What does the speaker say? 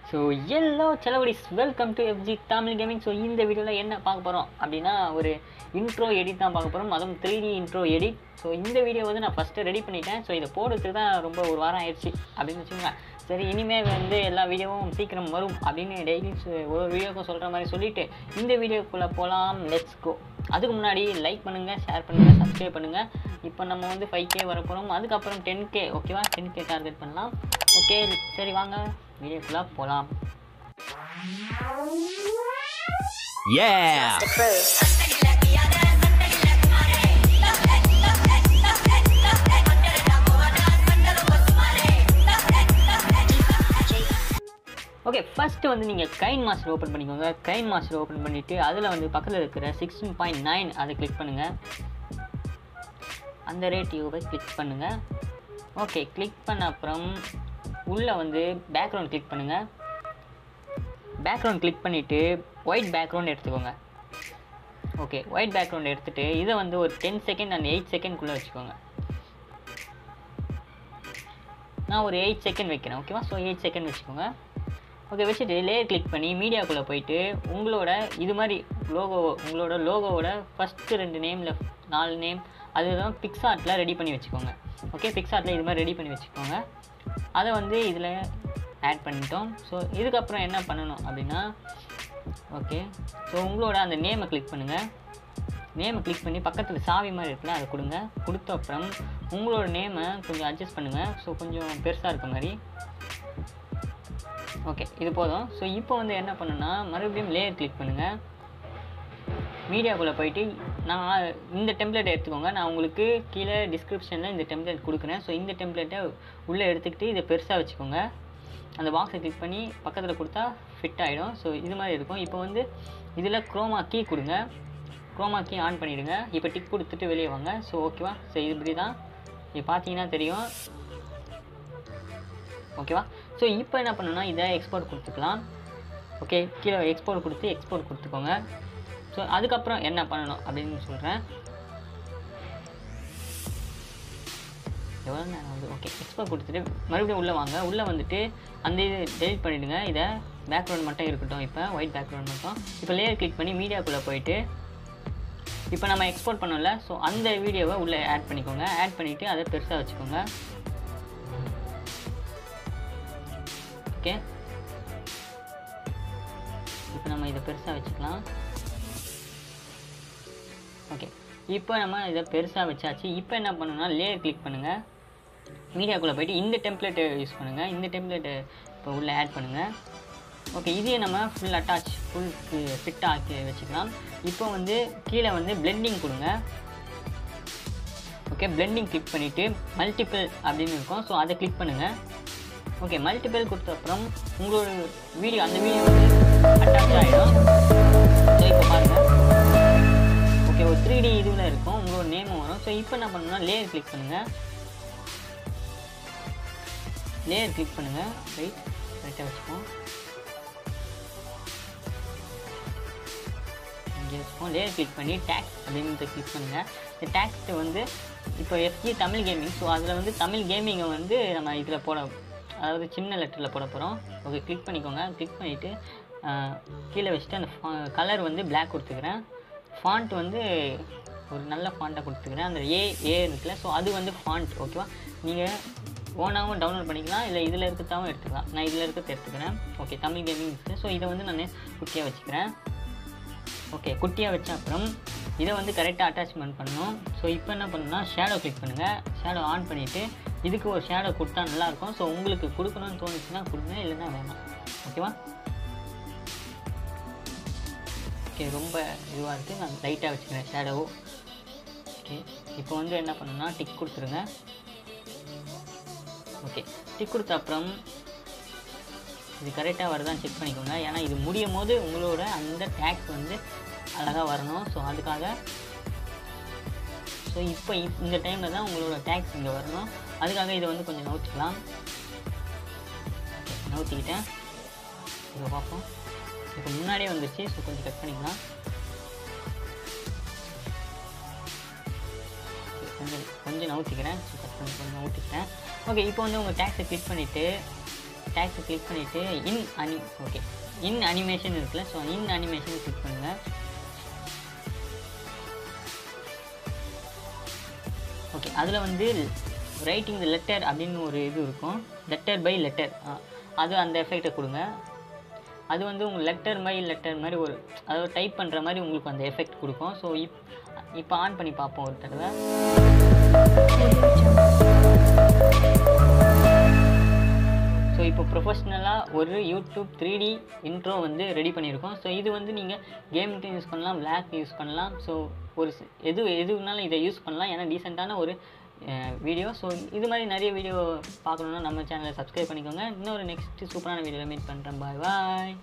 So எல்லா செலவடிஸ் welcome to FG Tamil gaming. So இந்த வீடியோவில் என்ன பார்க்க போகிறோம் அப்படின்னா ஒரு இன்ட்ரோ எடிட் தான் பார்க்க போகிறோம், அதுவும் 3D இன்ட்ரோ எடிட். ஸோ இந்த வீடியோ வந்து நான் ஃபஸ்ட்டு ரெடி பண்ணிட்டேன். ஸோ இதை போடுறதுக்கு தான் ரொம்ப ஒரு வாரம் ஆயிடுச்சு அப்படின்னு வச்சுக்கோங்களேன். சரி, இனிமேல் வந்து எல்லா வீடியோவும் சீக்கிரம் வரும் அப்படின்னு டெய்லி ஒரு வீடியோக்கும் சொல்கிற மாதிரி சொல்லிவிட்டு இந்த வீடியோக்குள்ளே போகலாம். Let's go. அதுக்கு முன்னாடி லைக் பண்ணுங்கள், ஷேர் பண்ணுங்கள், சப்ஸ்கிரைப் பண்ணுங்கள். இப்போ நம்ம வந்து 5K வர போகிறோம், அதுக்கப்புறம் 10K. ஓகேவா? 10K டார்கெட் பண்ணலாம். ஓகே, சரி வாங்க வீடியோக்குள்ளே போகலாம். ஓகே, ஃபஸ்ட்டு வந்து நீங்கள் கைன்மாஸ்டர் ஓப்பன் பண்ணிக்கோங்க. கைன்மாஸ்டர் ஓப்பன் பண்ணிவிட்டு அதில் வந்து பக்கத்தில் இருக்கிற 16.9 அதை கிளிக் பண்ணுங்கள். அந்த ரேட்டியோவை கிளிக் பண்ணுங்கள். ஓகே, கிளிக் பண்ண அப்புறம் உள்ளே வந்து பேக்ரவுண்ட் கிளிக் பண்ணுங்கள். பேக்ரவுண்ட் கிளிக் பண்ணிவிட்டு ஒயிட் பேக்ரவுண்ட் எடுத்துக்கோங்க. ஓகே, ஒயிட் பேக்ரவுண்ட் எடுத்துகிட்டு இதை வந்து ஒரு 10 செகண்ட் அண்ட் 8 செகண்ட்குள்ளே வச்சுக்கோங்க. நான் ஒரு 8 செகண்ட் வைக்கிறேன். ஓகேவா? ஸோ 8 செகண்ட் வச்சுக்கோங்க. ஓகே, வச்சுட்டு லேயர் கிளிக் பண்ணி மீடியாக்குள்ளே போயிட்டு உங்களோட இது மாதிரி உங்களோட லோகோவோட ஃபஸ்ட்டு 2 நேமில் 4 நேம் அதுதான் பிக்சார்ட்டில் ரெடி பண்ணி வச்சுக்கோங்க. ஓகே, பிக்சார்ட்டில் இது மாதிரி ரெடி பண்ணி வச்சுக்கோங்க. அதை வந்து இதில் ஆட் பண்ணிட்டோம். ஸோ இதுக்கப்புறம் என்ன பண்ணணும் அப்படின்னா, ஓகே, ஸோ உங்களோட அந்த நேமை கிளிக் பண்ணுங்கள். நேமை கிளிக் பண்ணி பக்கத்தில் சாவி மாதிரி இருக்குல்ல, அதை கொடுங்க. கொடுத்த அப்புறம் உங்களோட நேமை கொஞ்சம் அட்ஜஸ்ட் பண்ணுங்கள். ஸோ கொஞ்சம் பெருசாக இருக்க மாதிரி. ஓகே, இது போதும். ஸோ இப்போ வந்து என்ன பண்ணுன்னா, மறுபடியும் லேயர் கிளிக் பண்ணுங்கள். மீடியாக்குள்ளே போயிட்டு நான் இந்த டெம்ப்ளேட்டை எடுத்துக்கோங்க. நான் உங்களுக்கு கீழே டிஸ்கிரிப்ஷனில் இந்த டெம்ப்ளேட் கொடுக்குறேன். ஸோ இந்த டெம்ப்ளேட்டை உள்ளே எடுத்துக்கிட்டு இதை பெருசாக வச்சுக்கோங்க. அந்த பாக்ஸை கிளிக் பண்ணி பக்கத்தில் கொடுத்தா ஃபிட் ஆகிடும். ஸோ இது மாதிரி இருக்கும். இப்போ வந்து இதில் குரோமா கீ கொடுங்க. குரோமா கீ ஆன் பண்ணிவிடுங்க. இப்போ டிக் கொடுத்துட்டு வெளியே வாங்க. ஸோ ஓகேவா? ஸோ இது இப்படி தான் இது பார்த்தீங்கன்னா தெரியும். ஓகேவா? ஸோ இப்போ என்ன பண்ணணும்னா, இதை எக்ஸ்போர்ட் கொடுத்துக்கலாம். ஓகே, கீழே எக்ஸ்போர்ட் கொடுத்துக்கோங்க. ஸோ அதுக்கப்புறம் என்ன பண்ணணும் அப்படின்னு சொல்கிறேன். எவ்வளோ நேரம் வந்து ஓகே, எக்ஸ்போர்ட் கொடுத்துட்டு மறுபடியும் உள்ளே வாங்க. உள்ளே வந்துட்டு அந்த இது டெலிட் பண்ணிவிடுங்க. இதை பேக்ரவுண்ட் மட்டும் இருக்கட்டும். இப்போ ஒயிட் பேக்ரவுண்ட் மட்டும். இப்போ லேயர் கிளிக் பண்ணி மீடியாக்குள்ளே போயிட்டு இப்போ நம்ம எக்ஸ்போர்ட் பண்ணோம்ல, ஸோ அந்த வீடியோவை உள்ளே ஆட் பண்ணிக்கோங்க. ஆட் பண்ணிவிட்டு அதை பெருசாக வச்சுக்கோங்க. ஓகே, இப்போ நம்ம இதை பெருசாக வச்சுக்கலாம். ஓகே, இப்போ நம்ம இதை பெருசாக வச்சாச்சு. இப்போ என்ன பண்ணணும்னா, லேயர் கிளிக் பண்ணுங்கள். மீடியாக்குள்ளே போய்ட்டு இந்த டெம்ப்ளேட்டை யூஸ் பண்ணுங்கள். இந்த டெம்ப்ளேட்டை இப்போ உள்ளே ஆட் பண்ணுங்கள். ஓகே, இதையே நம்ம ஃபுல் அட்டாச் ஃபிட் ஆக்கி வச்சுக்கலாம். இப்போ வந்து கீழே வந்து பிளெண்டிங் கொடுங்க. ஓகே, பிளெண்டிங் கிளிக் பண்ணிவிட்டு மல்டிபிள் அப்படின்னு இருக்கும். ஸோ அதை கிளிக் பண்ணுங்கள். ஓகே, மல்டிபிள் கொடுத்த அப்புறம் உங்களோட வீடியோ அந்த வீடியோ வந்து அட்டாச் ஆகிடும். ஸோ இப்போ பாருங்கள். ஓகே, ஒரு 3D இதுவில் இருக்கும். உங்களோட நேமும் வரும். ஸோ இப்போ என்ன பண்ணணும்னா, லேயர் கிளிக் பண்ணுங்கள். லேயர் கிளிக் பண்ணுங்கள். ரைட்டாக வச்சுப்போம். இங்கே வச்சுப்போம். லேயர் கிளிக் பண்ணி டேக்ஸ் அப்படின்னு கிளிக் பண்ணுங்கள். இந்த டேக்ஸ்ட்டு வந்து இப்போ FG தமிழ் கேமிங். ஸோ அதில் வந்து தமிழ் கேமிங்கை வந்து நம்ம இதில் போட, அதாவது சின்ன லெட்டரில் போட போகிறோம். ஓகே, கிளிக் பண்ணிக்கோங்க. கிளிக் பண்ணிவிட்டு கீழே வச்சுட்டு அந்த கலர் வந்து பிளாக் கொடுத்துக்கிறேன். ஃபாண்ட் வந்து ஒரு நல்ல ஃபாண்ட்டை கொடுத்துக்கிறேன். அந்த ஏ இருக்குல்ல, ஸோ அது வந்து ஃபாண்ட். ஓகேவா? நீங்கள் ஓனாகவும் டவுன்லோட் பண்ணிக்கலாம், இல்லை இதில் இருக்கிறதாகவும் எடுத்துக்கலாம். நான் இதில் இருக்கிறத எடுத்துக்கிறேன். ஓகே, தமிழ் கேமிங் இருக்குது. ஸோ இதை வந்து நான் குட்டியாக வச்சுக்கிறேன். ஓகே, குட்டியாக வச்ச அப்புறம் இதை வந்து கரெக்டாக அட்டாச்மெண்ட் பண்ணணும். ஸோ இப்போ என்ன பண்ணணும்னா, ஷேடோ கிளிக் பண்ணுங்கள். ஷேடோ ஆன் பண்ணிவிட்டு இதுக்கு ஒரு ஷேடோ கொடுத்தா நல்லாயிருக்கும். ஸோ உங்களுக்கு கொடுக்கணும்னு தோணுச்சுன்னா கொடுங்க, இல்லைன்னா வேணாம். ஓகேவா? ஓகே, ரொம்ப இதுவாக இருக்குது. நான் லைட்டாக வச்சுக்கிறேன் ஷேடோ. ஓகே, இப்போ வந்து என்ன பண்ணணும்னா, டிக் கொடுத்துருங்க. ஓகே, டிக் கொடுத்த அப்புறம் இது கரெக்டாக வருதான்னு செக் பண்ணிக்கோங்க. ஏன்னா இது முடியும் போது உங்களோட அந்த டேக்ஸ் வந்து அழகாக வரணும். ஸோ அதுக்காக ஸோ இப்போ இந்த டைமில் தான் உங்களோட டேக்ஸ் இங்கே வரணும். அதுக்காக இதை வந்து கொஞ்சம் நவுத்திக்கலாம். நவுத்திக்கிட்டேன். இதை பார்ப்போம். இப்போ முன்னாடியே வந்துருச்சு. ஸோ கொஞ்சம் கட் பண்ணிக்கலாம். கொஞ்சம் நவுத்திக்கிறேன். ஸோ கட் பண்ணி கொஞ்சம் நவுத்திக்கிட்டேன். ஓகே, இப்போ வந்து உங்கள் டேக்ஸை கிளிக் பண்ணிவிட்டு டேக்ஸை கிளிக் பண்ணிவிட்டு இன் அனிமேஷன் இருக்குல்ல, ஸோ இன் அனிமேஷனை கிளிக் பண்ணுங்கள். ஓகே, அதில் வந்து ரைட்டிங் த லெட்டர் அப்படின்னு ஒரு இது இருக்கும், லெட்டர் பை லெட்டர், அது அந்த எஃபெக்டை கொடுங்க. அது வந்து உங்கள் லெட்டர் பை லெட்டர் மாதிரி ஒரு அதாவது டைப் பண்ணுற மாதிரி உங்களுக்கு அந்த எஃபெக்ட் கொடுக்கும். ஸோ இப்போ ஆன் பண்ணி பார்ப்போம் ஒரு தடவை. ஸோ இப்போ ப்ரொஃபஷ்னலாக ஒரு யூடியூப் 3D இன்ட்ரோ வந்து ரெடி பண்ணியிருக்கோம். ஸோ இது வந்து நீங்கள் கேமுக்கு யூஸ் பண்ணலாம், விளாக் யூஸ் பண்ணலாம். ஸோ ஒரு எதுனாலும் இதை யூஸ் பண்ணலாம், ஏன்னா டீசெண்டான ஒரு வீடியோ. ஸோ இது மாதிரி நிறைய வீடியோ பார்க்கணுன்னா நம்ம சேனலை சப்ஸ்கிரைப் பண்ணிக்கோங்க. இன்னொரு நெக்ஸ்ட்டு சூப்பரான வீடியோவில் மீட் பண்ணுறேன். பாய்.